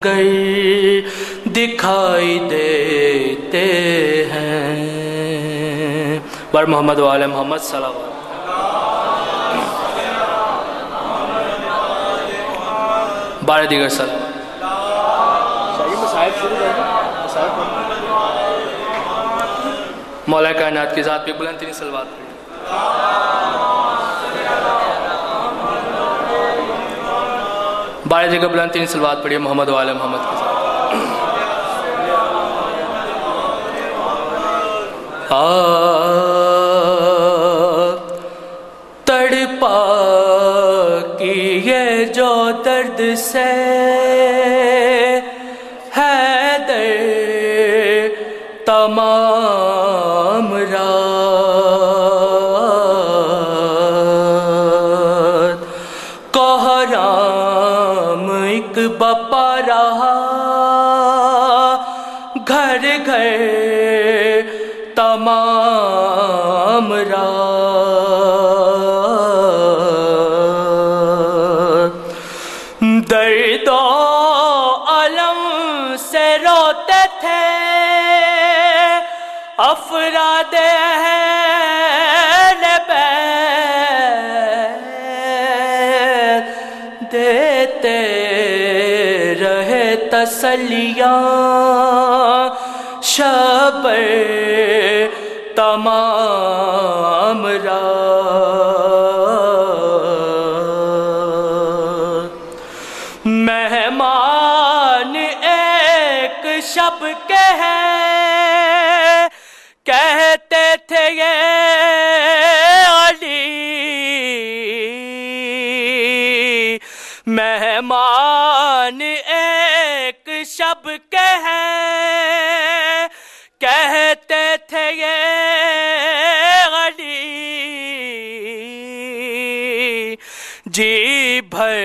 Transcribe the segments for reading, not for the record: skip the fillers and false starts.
کر دکھائی دیتے ہیں۔ بر محمد و آل محمد صلوات۔ بارہ دیگر صلوات۔ مولا کائنات کی ذات پہ بلند ترین صلوات پڑھیں۔ بارہ دیگر بلند ترین صلوات پڑھیں محمد و آل محمد کی ذات۔ تڑپا کیے جو درد سے حیدر تمام رات، کوہرام ایک بپا رہا گھر گھر تمام رات، درد و علم سے روتے تھے افراد اہل بیت، دیتے رہے تسلیاں شب تمام رات، مہمان ایک شب کے ہیں کہتے تھے یہ علی، مہمان ایک شب کے ہیں کہتے تھے یہ علی، جی بھر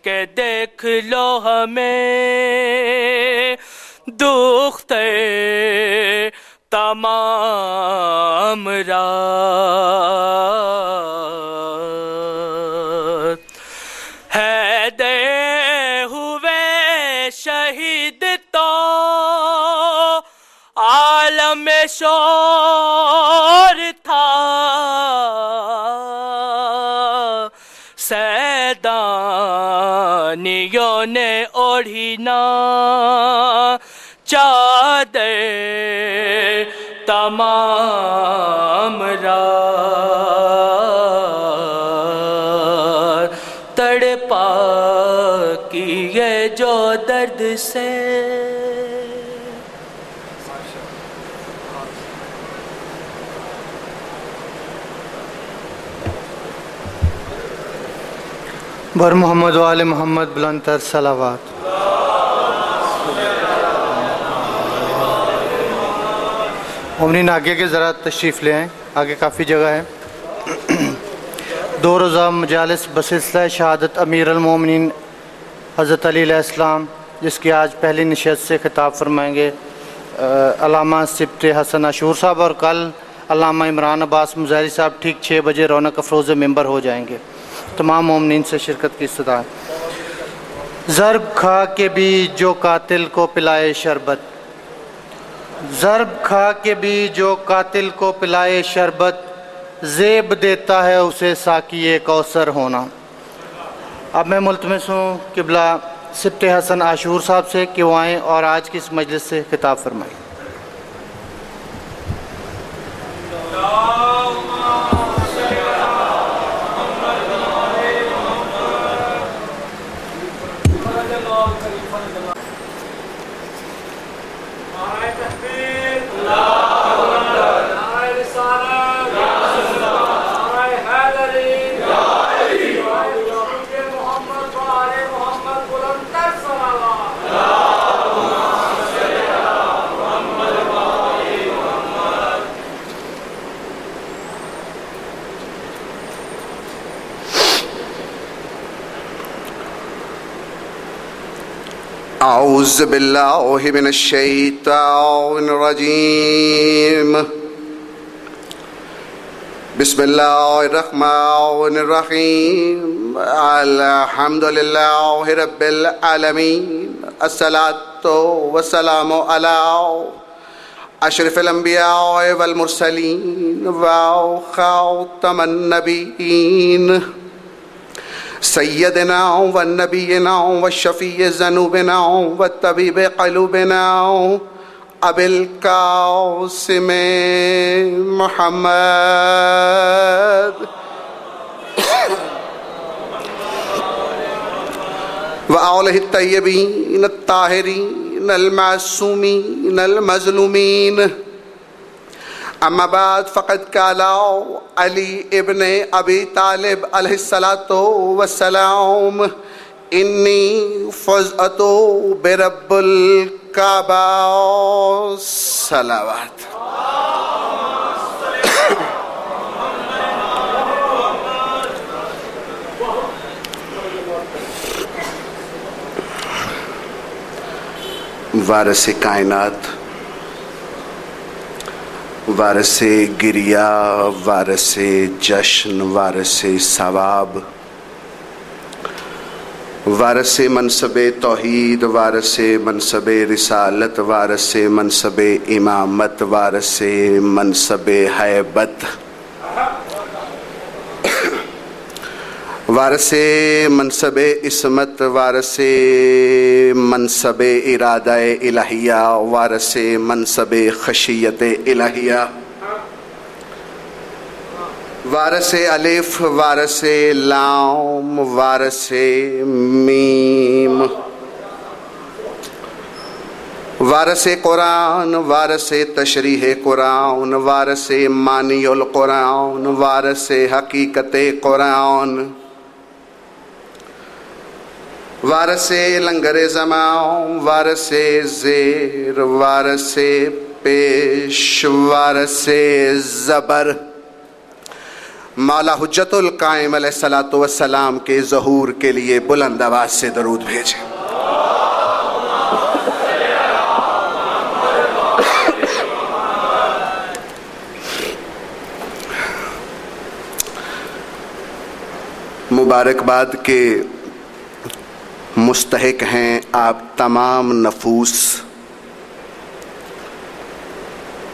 کے دیکھ لو ہمیں دختر تمام رات، حیدر ہوئے شہید تو عالم شور تھا، سیدانیوں نے اوڑھی نہ چادر تمام رات، تڑپا کیے جو درد سے بر محمد و آل محمد بلند تر صلوات۔ مومنین آگے کے ذرا تشریف لے آئیں، آگے کافی جگہ ہے۔ دو روزہ مجالس بسلسلہ شہادت امیر المومنین حضرت علی علیہ السلام، جس کی آج پہلی نشست سے خطاب فرمائیں گے علامہ سبط حسن عاشور صاحب، اور کل علامہ عمران عباس مظاہری صاحب ٹھیک 6 بجے رونق افروز ممبر ہو جائیں گے۔ تمام مومنین سے شرکت کی استدعا ہے۔ ضرب کھا کے بھی جو قاتل کو پلائے شربت، ضرب کھا کے بھی جو قاتل کو پلائے شربت، زیب دیتا ہے اسے ساقی کوثر ہونا۔ اب میں ملتمس ہوں قبلہ سبط حسن عاشور صاحب سے کہ وہ آئیں اور آج کی اس مجلس سے خطاب فرمائیں۔ اعوذ باللہ من الشیطان الرجیم، بسم اللہ الرحمن الرحیم، الحمد للہ رب العالمین، الصلاۃ والسلام علی اشرف الانبیاء والمرسلین و خاتم النبیین سیدنا و نبینا و شفیع ذنوبنا و طبیب قلوبنا ابی القاسم محمد و آلہ الطیبین الطاہرین المعصومین المظلومین اما بعد فقد قال علی ابن ابی طالب علیہ السلام انی فزعت برب الکعبہ صلوات. وارث کائنات، وارث گریہ، وارث جشن، وارث ثواب، وارث منصب توحید، وارث منصب رسالت، وارث منصب امامت، وارث منصب ہیبت، وارث منصب عصمت، وارث منصب ارادہ الہیہ، وارث منصب خشیت الہیہ، وارث الف، وارث لام، وارث میم، وارث قرآن، وارث تشریح قرآن، وارث معنی القرآن، وارث حقیقت قرآن، وارث لنگر زمان، وارث زیر، وارث پیش، وارث زبر. مولا حجت القائم علیہ السلام کے ظہور کے لیے بلند آواز سے درود بھیجیں. مبارکباد کے مستحق ہیں آپ تمام نفوس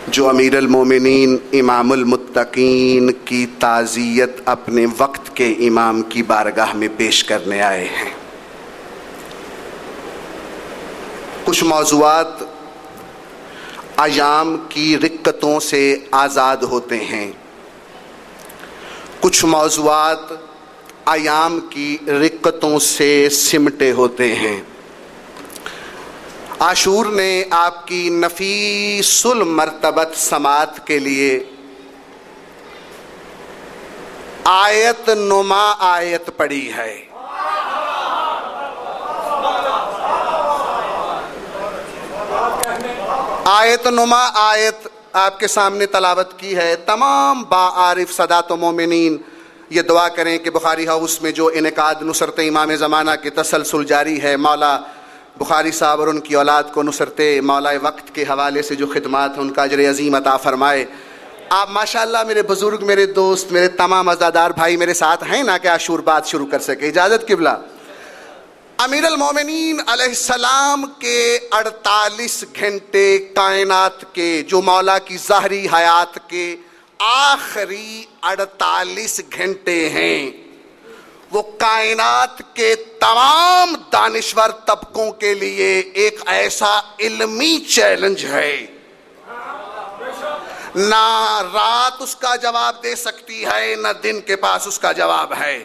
جو امیر المومنین امام المتقین کی تعزیت اپنے وقت کے امام کی بارگاہ میں پیش کرنے آئے ہیں. کچھ موضوعات ایام کی رکتوں سے آزاد ہوتے ہیں، کچھ موضوعات ایام کی رکتوں سے سمٹے ہوتے ہیں. عاشور نے آپ کی نفیس المرتبت سماعت کے لیے آیت نما آیت پڑھی ہے. آیت نما آیت آپ کے سامنے تلاوت کی ہے. تمام باعارف سادات و مومنین یہ دعا کریں کہ بخاری ہاؤس میں جو انعقاد نصرت امام زمانہ کے تسلسل جاری ہے، مولا بخاری صاحب اور ان کی اولاد کو نصرت مولا وقت کے حوالے سے جو خدمات ہیں ان کا اجر عظیم عطا فرمائے. آپ ماشاءاللہ میرے بزرگ، میرے دوست، میرے تمام عزادار بھائی میرے ساتھ ہیں نا کہ عاشور بات شروع کر سکے. اجازت قبلہ. امیر المومنین علیہ السلام کے 48 گھنٹے کائنات کے جو مولا کی ظاہری حیات کے آخری 48 گھنٹے ہیں، وہ کائنات کے تمام دانشور طبقوں کے لیے ایک ایسا علمی چیلنج ہے. نہ رات اس کا جواب دے سکتی ہے، نہ دن کے پاس اس کا جواب ہے.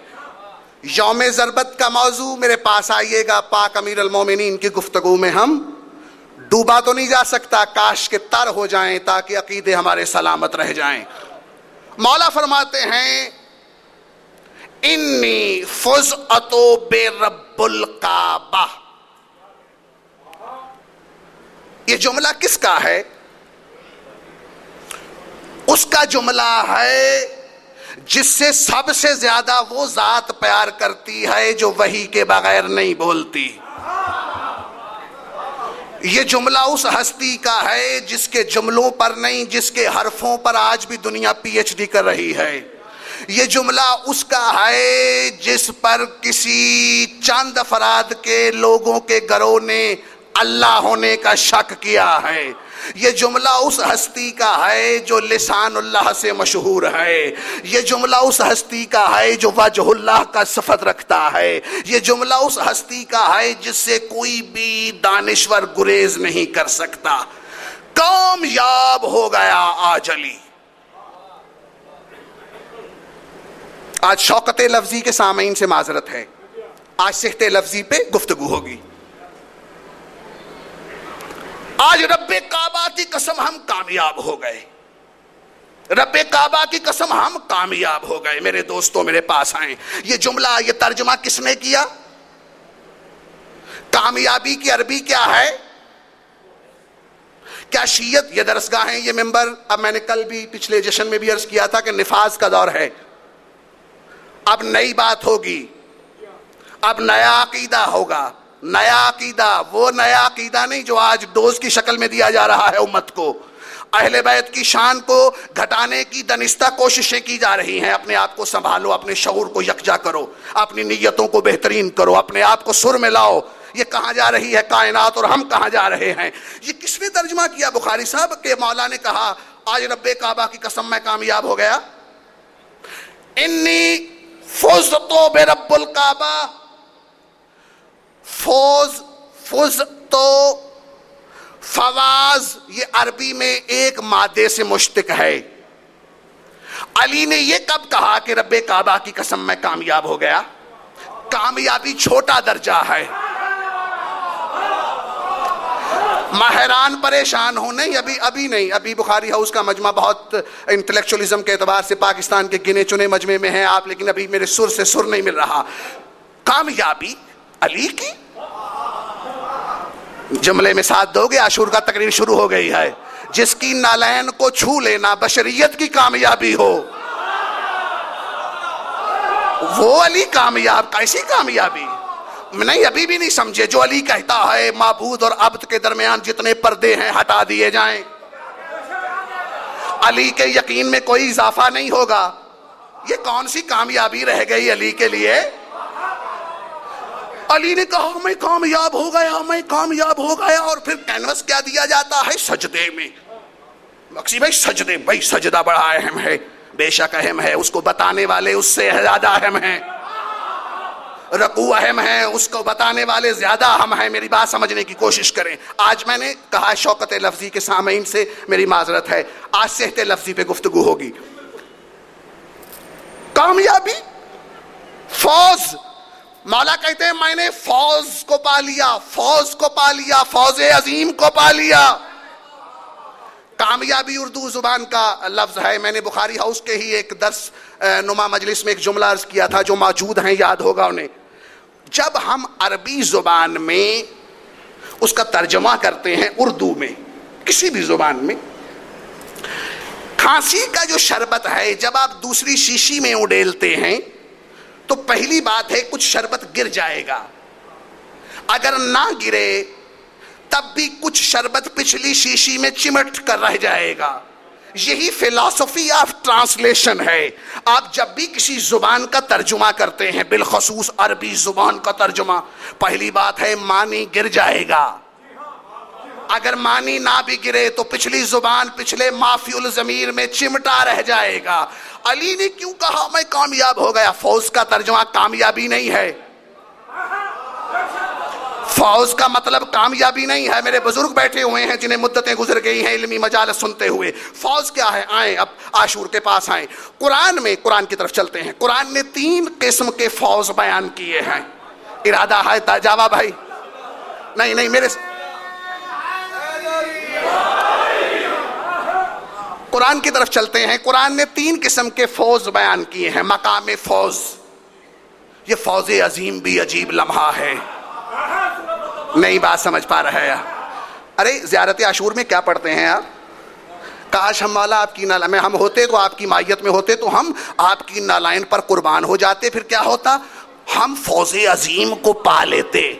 یوم ضربت کا موضوع میرے پاس آئیے گا. پاک امیر المومنین کی گفتگو میں ہم ڈوبا تو نہیں جا سکتا، کاش کے تر ہو جائیں تاکہ عقیدے ہمارے سلامت رہ جائیں. مولا فرماتے ہیں انی فزعت برب الکعبہ. یہ جملہ کس کا ہے؟ اس کا جملہ ہے جس سے سب سے زیادہ وہ ذات پیار کرتی ہے جو وحی کے بغیر نہیں بولتی. یہ جملہ اس ہستی کا ہے جس کے جملوں پر نہیں، جس کے حرفوں پر آج بھی دنیا پی ایچ ڈی کر رہی ہے. یہ جملہ اس کا ہے جس پر کسی چند افراد کے لوگوں کے گروہ نے اللہ ہونے کا شک کیا ہے. یہ جملہ اس ہستی کا ہے جو لسان اللہ سے مشہور ہے. یہ جملہ اس ہستی کا ہے جو وجہ اللہ کا صفت رکھتا ہے. یہ جملہ اس ہستی کا ہے جس سے کوئی بھی دانشور گریز نہیں کر سکتا. کامیاب ہو گیا آج علی. آج شوکت لفظی کے سامعین سے معذرت ہے, آج صحت لفظی پہ گفتگو ہوگی. آج رب کعبہ کی قسم ہم کامیاب ہو گئے. رب کعبہ کی قسم ہم کامیاب ہو گئے. میرے دوستوں میرے پاس آئیں. یہ جملہ, یہ ترجمہ کس نے کیا؟ کامیابی کی عربی کیا ہے؟ کیا شیعت؟ یہ درسگاہیں, یہ ممبر, اب میں نے کل بھی پچھلے جشن میں بھی عرض کیا تھا کہ نفاذ کا دور ہے. اب نئی بات ہوگی, اب نیا عقیدہ ہوگا. نیا عقیدہ, وہ نیا عقیدہ نہیں جو آج ڈوز کی شکل میں دیا جا رہا ہے امت کو. اہل بیت کی شان کو گھٹانے کی دنستہ کوششیں کی جا رہی ہیں. اپنے آپ کو سنبھالو, اپنے شعور کو یکجا کرو, اپنی نیتوں کو بہترین کرو, اپنے آپ کو سر میں لاؤ. یہ کہاں جا رہی ہے کائنات اور ہم کہاں جا رہے ہیں؟ یہ کس نے ترجمہ کیا؟ بخاری صاحب کے مولا نے کہا آج رب کعبہ کی قسم میں کامیاب ہو گیا. انی فزتو برب الکعبہ. فوز تو فواز یہ عربی میں ایک مادے سے مشتق ہے. علی نے یہ کب کہا کہ رب کعبہ کی قسم میں کامیاب ہو گیا؟ کامیابی چھوٹا درجہ ہے. ماہران پریشان ہوں, نہیں ابھی نہیں, ابھی بخاری ہاؤس کا مجمع بہت انٹلیکچولیزم کے اعتبار سے پاکستان کے گنے چنے مجمع میں ہیں آپ, لیکن ابھی میرے سر سے سر نہیں مل رہا. کامیابی علی کی. جملے میں ساتھ دو گے, عاشور کا تقریر شروع ہو گئی ہے. جس کی نالین کو چھو لینا بشریت کی کامیابی ہو, وہ علی کامیاب. کیسی کامیابی؟ نہیں, ابھی بھی نہیں سمجھے. جو علی کہتا ہے معبود اور عبد کے درمیان جتنے پردے ہیں ہٹا دیے جائیں, علی کے یقین میں کوئی اضافہ نہیں ہوگا. یہ کون سی کامیابی رہ گئی علی کے لیے؟ علی نے کہا میں کامیاب ہو گیا, میں کامیاب ہو گیا, اور پھر کینوس کیا دیا جاتا ہے؟ سجدے میں. مقصد بھائی سجدے, بھائی سجدہ بڑا اہم ہے. بے شک اہم ہے, اس کو بتانے والے اس سے زیادہ اہم ہیں. رکوع اہم ہے, اس کو بتانے والے زیادہ اہم ہیں. میری بات سمجھنے کی کوشش کریں. آج میں نے کہا شوکت لفظی کے سامعین سے میری معذرت ہے, آج صحت لفظی پہ گفتگو ہوگی. کامیابی, فوز. مولا کہتے ہیں میں نے فوز کو پا لیا, فوز کو پا لیا, فوز عظیم کو پا لیا. کامیابی اردو زبان کا لفظ ہے. میں نے بخاری ہاؤس کے ہی ایک درس نما مجلس میں ایک جملہ عرض کیا تھا, جو موجود ہیں یاد ہوگا انہیں. جب ہم عربی زبان میں اس کا ترجمہ کرتے ہیں اردو میں, کسی بھی زبان میں, کھانسی کا جو شربت ہے جب آپ دوسری شیشی میں اڈیلتے ہیں تو پہلی بات ہے کچھ شربت گر جائے گا. اگر نہ گرے تب بھی کچھ شربت پچھلی شیشی میں چمٹ کر رہ جائے گا. یہی فلسفی آف ٹرانسلیشن ہے. آپ جب بھی کسی زبان کا ترجمہ کرتے ہیں, بالخصوص عربی زبان کا ترجمہ, پہلی بات ہے معنی گر جائے گا. اگر معنی نہ بھی گرے تو پچھلی زبان پچھلے مافی الضمیر میں چمٹا رہ جائے گا. علی نے کیوں کہا میں کامیاب ہو گیا؟ فوز کا ترجمہ کامیابی نہیں ہے. فوز کا مطلب کامیابی نہیں ہے. میرے بزرگ بیٹھے ہوئے ہیں جنہیں مدتیں گزر گئی ہیں علمی مجالس سنتے ہوئے. فوز کیا ہے؟ آئیں اب عاشور کے پاس آئیں. قرآن کی طرف چلتے ہیں. قرآن نے 3 قسم کے فوز بیان کیے ہیں. ارادہ ہے تاجاوا بھائی؟ نہیں میرے قرآن کی طرف چلتے ہیں. قرآن نے 3 قسم کے فوز بیان کیے ہیں. مقام فوز, یہ فوز عظیم بھی عجیب لمحہ ہے. نہیں بات سمجھ پا رہے ہیں؟ ارے زیارت عاشور میں کیا پڑھتے ہیں آپ؟ کاش ہم مولا آپ کی نالائن میں ہم ہوتے تو آپ کی مائیت میں ہوتے تو ہم آپ کی نالائن پر قربان ہو جاتے. پھر کیا ہوتا؟ ہم فوز عظیم کو پا لیتے.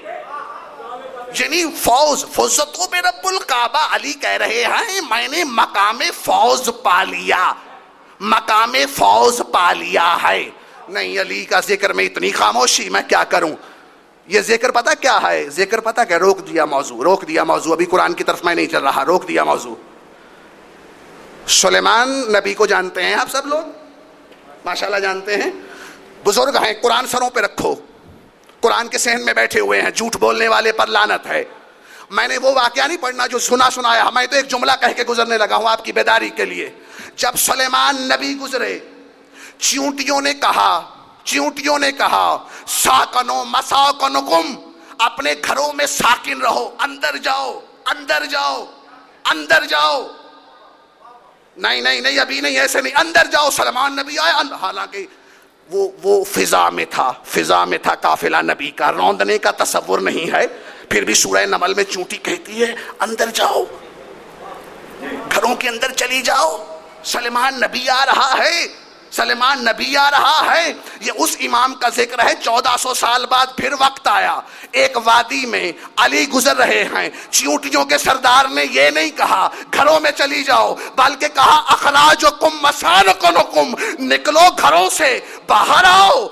یعنی فوزتو برب الکعبہ. علی کہہ رہے ہیں میں نے مقام فوز پا لیا. مقام فوز پا لیا ہے۔ نہیں علی کا ذکر میں اتنی خاموشی، میں کیا کروں؟ یہ ذکر پتہ کیا ہے؟ ذکر پتہ کیا؟ روک دیا موضوع، ابھی قرآن کی طرف میں نہیں چل رہا، روک دیا موضوع۔ سلیمان نبی کو جانتے ہیں آپ سب لوگ، ماشاءاللہ جانتے ہیں، بزرگ ہیں، قرآن سروں پہ رکھو، قرآن کے صحن میں بیٹھے ہوئے ہیں، جھوٹ بولنے والے پر لعنت ہے۔ میں نے وہ واقعہ نہیں پڑھنا جو سنایا، میں تو ایک جملہ کہہ کے گزرنے لگا ہوں آپ کی بیداری کے لیے۔ جب سلیمان نبی گزرے، چیونٹیوں نے کہا ساکنو مساکنکم، اپنے گھروں میں ساکن رہو، اندر جاؤ۔ نہیں ابھی نہیں، ایسے نہیں، اندر جاؤ۔ سلیمان نبی آئے، حالانکہ وہ فضا میں تھا قافلہ نبی کا، روندنے کا تصور نہیں ہے، پھر بھی سورہ نمل میں چونٹی کہتی ہے اندر جاؤ، گھروں کے اندر چلی جاؤ۔ سلیمان نبی آ رہا ہے، یہ اس امام کا ذکر ہے۔ 1400 سال بعد پھر وقت آیا، ایک وادی میں علی گزر رہے ہیں، چیونٹیوں کے سردار نے یہ نہیں کہا گھروں میں چلی جاؤ، بلکہ کہا اخراجکم مساکنکم، نکلو گھروں سے، باہر آؤ۔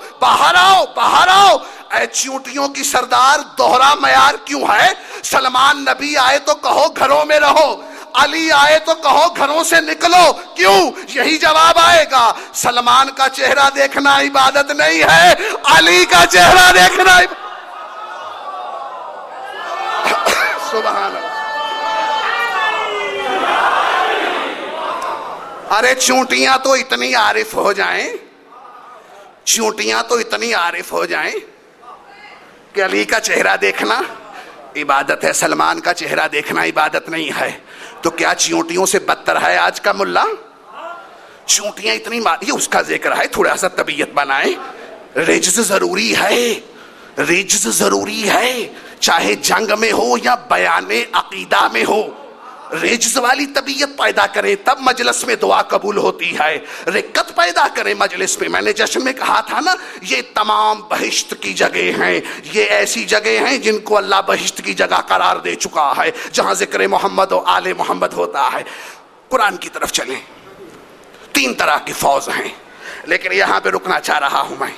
اے چیونٹیوں کی سردار، دوہرا معیار کیوں ہے؟ سلمان نبی آئے تو کہو گھروں میں رہو، علی آئے تو کہو گھروں سے نکلو، کیوں؟ یہی جواب آئے گا، سلمان کا چہرہ دیکھنا عبادت نہیں ہے، علی کا چہرہ دیکھنا سبحان اللہ۔ ارے چونٹیاں تو اتنی عارف ہو جائیں کہ علی کا چہرہ دیکھنا عبادت ہے، سلمان کا چہرہ دیکھنا عبادت نہیں ہے، تو کیا چیونٹیوں سے بدتر ہے آج کا ملا؟ چونٹیاں اتنی یہ اس کا ذکر ہے، تھوڑا سا طبیعت بنائیں۔ رجز ضروری ہے، چاہے جنگ میں ہو یا بیان عقیدہ میں ہو، رجز والی طبیعت پیدا کریں، تب مجلس میں دعا قبول ہوتی ہے۔ رقت پیدا کریں مجلس میں، میں نے جشن میں کہا تھا نا، یہ تمام بہشت کی جگہ ہیں، یہ ایسی جگہ ہیں جن کو اللہ بہشت کی جگہ قرار دے چکا ہے، جہاں ذکر محمد و آل محمد ہوتا ہے۔ قرآن کی طرف چلیں، 3 طرح کی فوج ہیں، لیکن یہاں پہ رکنا چاہ رہا ہوں میں۔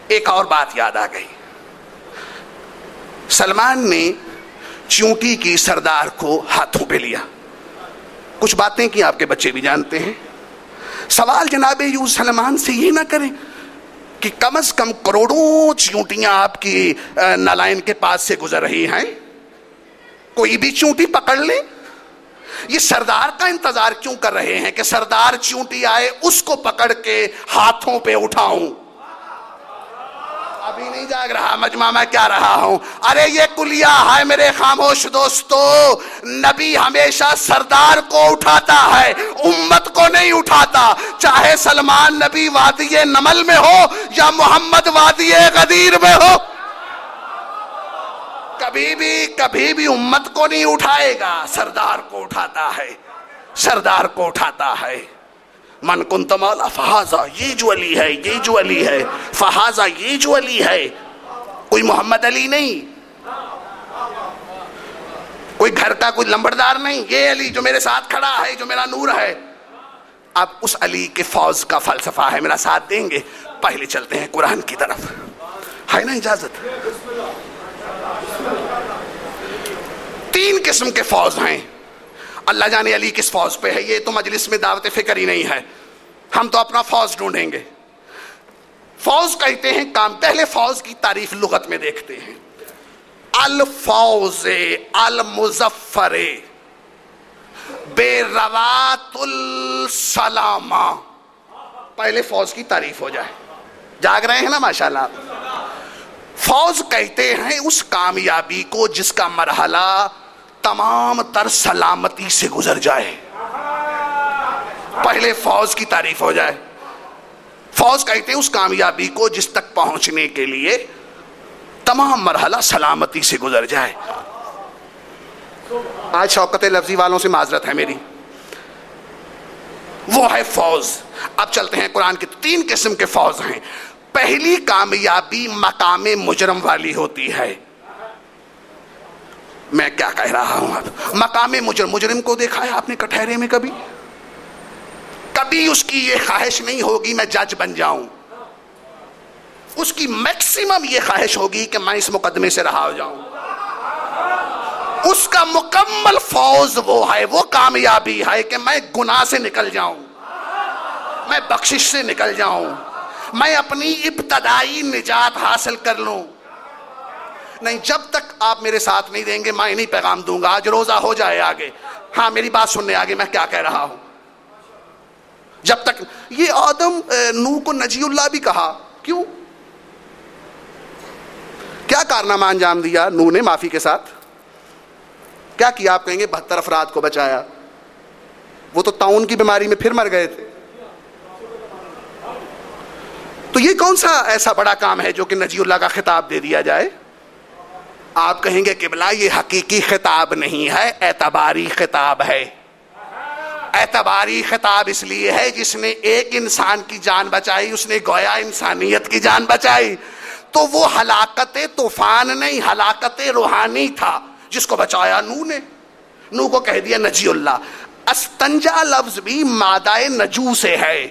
ایک اور بات یاد آ گئی، سلمان نے چونٹی کی سردار کو ہاتھوں پہ لیا، کچھ باتیں کی آپ کے بچے بھی جانتے ہیں۔ سوال جناب یوں سلمان سے یہ نہ کریں کہ کم از کم کروڑوں چونٹیاں آپ کی نالائن کے پاس سے گزر رہی ہیں، کوئی بھی چونٹی پکڑ لیں؟ یہ سردار کا انتظار کیوں کر رہے ہیں کہ سردار چونٹی آئے اس کو پکڑ کے ہاتھوں پہ اٹھاؤں؟ ابھی نہیں جاگ رہا مجمع میں کیا رہا ہوں؟ ارے یہ کلیہ ہے میرے خاموش دوستو، نبی ہمیشہ سردار کو اٹھاتا ہے، امت کو نہیں اٹھاتا، چاہے سلمان نبی وادی نمل میں ہو یا محمد وادی غدیر میں ہو، کبھی بھی امت کو نہیں اٹھائے گا، سردار کو اٹھاتا ہے۔ من کنت مولا فہذا، یہ جو علی ہے، فہذا یہ جو علی ہے، کوئی محمد علی نہیں، کوئی گھر کا کوئی لمبردار نہیں، یہ علی جو میرے ساتھ کھڑا ہے، جو میرا نور ہے۔ اب اس علی کے فوز کا فلسفہ ہے، میرا ساتھ دیں گے؟ پہلے چلتے ہیں قرآن کی طرف، ہے نا اجازت؟ 3 قسم کے فوج ہیں، اللہ جانے علی کس فوج پہ ہے، یہ تو مجلس میں دعوت فکر ہی نہیں ہے، ہم تو اپنا فوج ڈھونڈیں گے۔ فوج کہتے ہیں کام، پہلے فوج کی تعریف لغت میں دیکھتے ہیں، الفوز المظفر بے روات السلامہ، پہلے فوج کی تعریف ہو جائے، جاگ رہے ہیں نا ماشاءاللہ۔ فوج کہتے ہیں اس کامیابی کو جس کا مرحلہ تمام تر سلامتی سے گزر جائے، پہلے فوج کی تعریف ہو جائے۔ فوج کہتے ہیں اس کامیابی کو جس تک پہنچنے کے لیے تمام مرحلہ سلامتی سے گزر جائے۔ آج شوکت لفظی والوں سے معذرت ہے میری، وہ ہے فوج۔ اب چلتے ہیں قرآن کی، 3 قسم کے فوج ہیں۔ پہلی کامیابی مقام مجرم والی ہوتی ہے، میں کیا کہہ رہا ہوں اب؟ مقام مجرم کو دیکھا ہے آپ نے کٹہرے میں؟ کبھی کبھی اس کی یہ خواہش نہیں ہوگی میں جج بن جاؤں، اس کی میکسیمم یہ خواہش ہوگی کہ میں اس مقدمے سے رہا ہو جاؤں۔ اس کا مکمل فوز وہ ہے، وہ کامیابی ہے کہ میں گناہ سے نکل جاؤں، میں بخشش سے نکل جاؤں، میں اپنی ابتدائی نجات حاصل کر لوں۔ نہیں، جب تک آپ میرے ساتھ نہیں دیں گے میں نہیں پیغام دوں گا۔ آج روزہ ہو جائے آگے، ہاں میری بات سننے آگے میں کیا کہہ رہا ہوں۔ جب تک یہ آدم نوح کو نجی اللہ بھی کہا، کیوں؟ کیا کارنامہ انجام دیا نوح نے معافی کے ساتھ؟ کیا کیا؟ آپ کہیں گے 72 افراد کو بچایا، وہ تو طاعون کی بیماری میں پھر مر گئے تھے۔ تو یہ کون سا ایسا بڑا کام ہے جو کہ نجی اللہ کا خطاب دے دیا جائے؟ آپ کہیں گے قبلہ یہ حقیقی خطاب نہیں ہے، اعتباری خطاب ہے۔ اعتباری خطاب اس لیے ہے جس نے ایک انسان کی جان بچائی، اس نے گویا انسانیت کی جان بچائی، تو وہ ہلاکت طوفان نہیں، ہلاکت روحانی تھا جس کو بچایا نوح نے۔ نوح کو کہہ دیا نجی اللہ۔ استنجا لفظ بھی مادہ نجو سے ہے،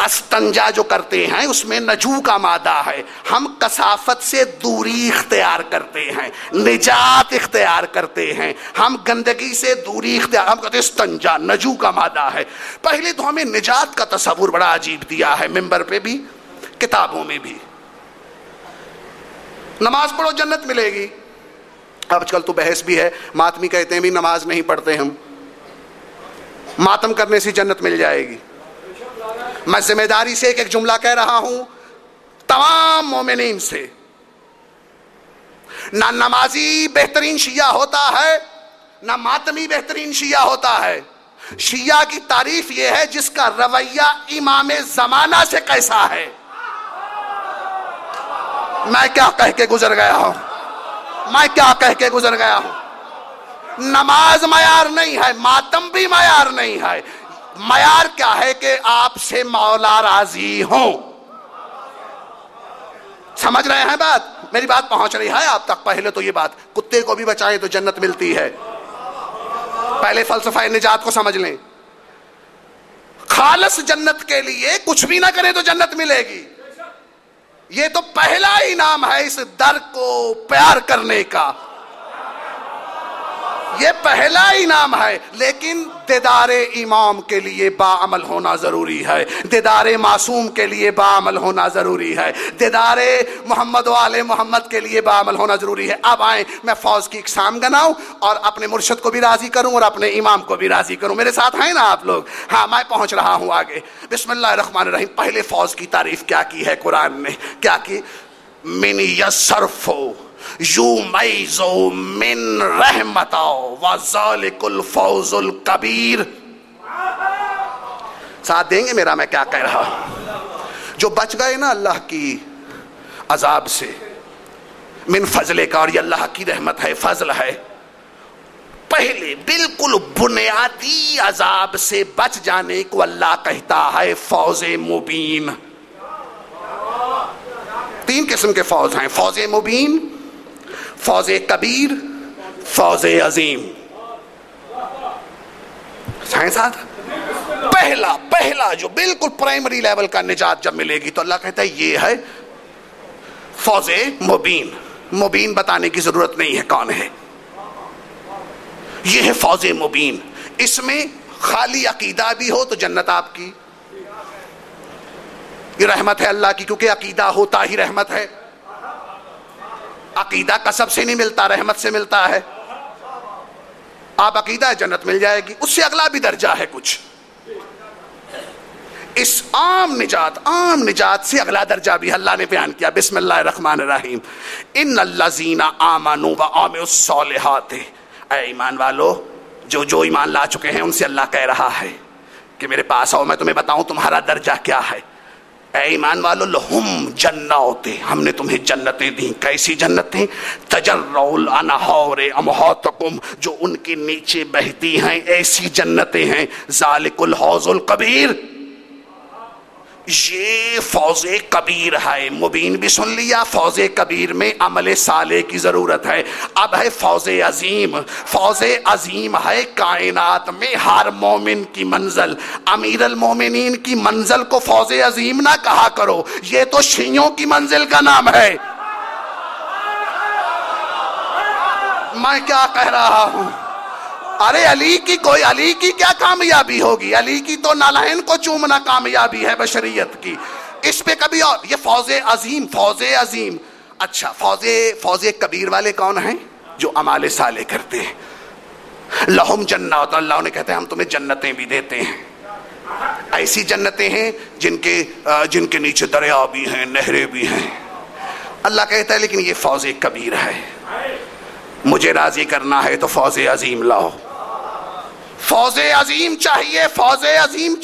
استنجا جو کرتے ہیں اس میں نجو کا مادہ ہے۔ ہم کثافت سے دوری اختیار کرتے ہیں، نجات اختیار کرتے ہیں، ہم گندگی سے دوری اختیار، ہم کہتے ہیں استنجا، نجو کا مادہ ہے۔ پہلے تو ہمیں نجات کا تصور بڑا عجیب دیا ہے، ممبر پہ بھی کتابوں میں بھی۔ نماز پڑھو جنت ملے گی، آج کل تو بحث بھی ہے، ماتمی کہتے ہیں بھی نماز نہیں پڑھتے ہم، ماتم کرنے سے جنت مل جائے گی۔ میں ذمہ داری سے ایک جملہ کہہ رہا ہوں تمام مومنین سے، نہ نمازی بہترین شیعہ ہوتا ہے، نہ ماتمی بہترین شیعہ ہوتا ہے۔ شیعہ کی تعریف یہ ہے جس کا رویہ امام زمانہ سے کیسا ہے۔ میں کیا کہہ کے گزر گیا ہوں، میں کیا کہہ کے گزر گیا ہوں۔ نماز معیار نہیں ہے، ماتم بھی معیار نہیں ہے۔ معیار کیا ہے کہ آپ سے مولا راضی ہوں۔ سمجھ رہے ہیں بات؟ میری بات پہنچ رہی ہے آپ تک؟ پہلے تو یہ بات، کتے کو بھی بچائیں تو جنت ملتی ہے۔ پہلے فلسفہ نجات کو سمجھ لیں، خالص جنت کے لیے کچھ بھی نہ کریں تو جنت ملے گی۔ یہ تو پہلا انعام ہے اس در کو پیار کرنے کا، یہ پہلا انعام ہے۔ لیکن دیدار امام کے لیے باعمل ہونا ضروری ہے، دیدار معصوم کے لیے باعمل ہونا ضروری ہے، دیدار محمد و آل محمد کے لیے باعمل ہونا ضروری ہے۔ اب آئیں میں فوز کی اقسام گناؤں اور اپنے مرشد کو بھی راضی کروں اور اپنے امام کو بھی راضی کروں۔ میرے ساتھ ہیں نا آپ لوگ؟ ہاں میں پہنچ رہا ہوں آگے۔ بسم اللہ الرحمن الرحیم۔ پہلے فوز کی تعریف کیا کی ہے قرآن نے؟ کیا کی؟ من یصرفو یومیزو من رحمتا وذالک الفوز الکبیر۔ ساتھ دیں گے میرا میں کیا کہہ رہا ہوں؟ جو بچ گئے نا اللہ کی عذاب سے، من فضلے کا، اور یہ اللہ کی رحمت ہے، فضل ہے۔ پہلے بالکل بنیادی عذاب سے بچ جانے کو اللہ کہتا ہے فوز مبین۔ 3 قسم کے فوز ہیں، فوز مبین، فوز کبیر، فوز عظیم۔ ساتھ پہلا جو بالکل پرائمری لیول کا نجات جب ملے گی تو اللہ کہتا ہے یہ ہے فوز مبین۔ مبین بتانے کی ضرورت نہیں ہے کون ہے، یہ ہے فوز مبین۔ اس میں خالی عقیدہ بھی ہو تو جنت آپ کی، یہ رحمت ہے اللہ کی، کیونکہ عقیدہ ہوتا ہی رحمت ہے۔ عقیدہ کسب سے نہیں ملتا، رحمت سے ملتا ہے۔ آپ عقیدہ جنت مل جائے گی، اس سے اگلا بھی درجہ ہے کچھ۔ اس عام نجات سے اگلا درجہ بھی اللہ نے بیان کیا۔ بسم اللہ الرحمن الرحیم۔ ان الذین آمنوا وعملوا الصالحات۔ اے ایمان والو، جو ایمان لا چکے ہیں ان سے اللہ کہہ رہا ہے کہ میرے پاس آؤ، میں تمہیں بتاؤں تمہارا درجہ کیا ہے۔ اے ایمان والو، لہم جنات، ہم نے تمہیں جنتیں دیں۔ کیسی جنتیں؟ تجرع الانہار امہاتکم، جو ان کے نیچے بہتی ہیں ایسی جنتیں ہیں۔ ذالک الحوض الکبیر، یہ فوز کبیر ہے، مبین بھی سن لیا، فوز کبیر میں عمل صالح کی ضرورت ہے۔ اب ہے فوز عظیم، فوز عظیم ہے کائنات میں ہر مومن کی منزل۔ امیر المومنین کی منزل کو فوز عظیم نہ کہا کرو، یہ تو شیعوں کی منزل کا نام ہے۔ میں کیا کہہ رہا ہوں؟ ارے علی کی کیا کامیابی ہوگی؟ علی کی تو نالائن کو چومنا کامیابی ہے بشریت کی، اس پہ کبھی اور یہ فوز عظیم، فوز عظیم۔ اچھا فوز کبیر والے کون ہیں؟ جو اعمال صالح کرتے ہیں۔ لہم جنات، اللہ نے کہتے ہیں ہم تمہیں جنتیں بھی دیتے ہیں، ایسی جنتیں ہیں جن کے نیچے دریا بھی ہیں، نہریں بھی ہیں۔ اللہ کہتا ہے لیکن یہ فوز کبیر ہے، مجھے راضی کرنا ہے تو فوز عظیم لاؤ۔ فوز عظیم چاہیے، فوز عظیم